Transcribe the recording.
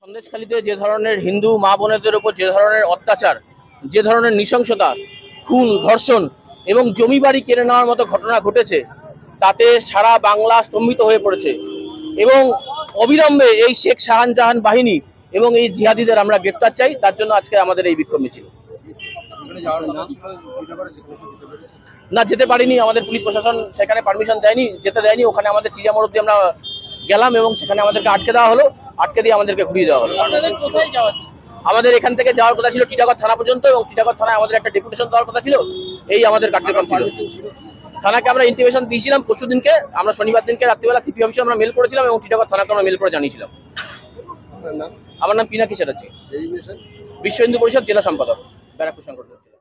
সন্দেশখালীতে যে ধরনের হিন্দু মা বোনেদের উপর যে ধরনের অত্যাচার, যে ধরনের নৃশংসতা, খুন, ধর্ষণ এবং জমি বাড়ি কেড়ে নেওয়ার মতো ঘটনা ঘটেছে, তাতে সারা বাংলা স্তম্ভিত হয়ে পড়েছে এবং অবিলম্বে এই শেখ শাহজাহান বাহিনী এবং এই জিহাদিদের আমরা গ্রেপ্তার চাই। তার জন্য আজকে আমাদের এই বিক্ষোভ মিছিল। না, যেতে পারিনি, আমাদের পুলিশ প্রশাসন সেখানে পারমিশন দেয়নি, যেতে দেয়নি। ওখানে আমাদের চিড়িয়ামোড় অব্দি আমরা গেলাম এবং সেখানে আমাদেরকে আটকে দেওয়া হলো, আটকে দিয়ে আমাদেরকে ঘুরিয়ে দেওয়া হলো। আমাদের এখান থেকে যাওয়ার কথা ছিল টিটাগড় থানা পর্যন্ত এবং টিটাগড় থানায় আমাদের একটা ডেপুটেশন দেওয়ার কথা ছিল। এই আমাদের কার্যক্রম ছিল। থানাকে আমরা ইন্টিমেশন দিয়েছিলাম পরশু দিনকে, আমরা শনিবার দিনকে রাত্রিবেলা সিপি অফিসে আমরা মেল করেছিলাম এবং টিটাগড় থানাকে আমরা মেল করে জানিয়েছিলাম। আমার নাম পিনাকি চ্যাটার্জি, বিশ্ব হিন্দু পরিষদ জেলা সম্পাদক, ব্যারাকপুর সংগঠন।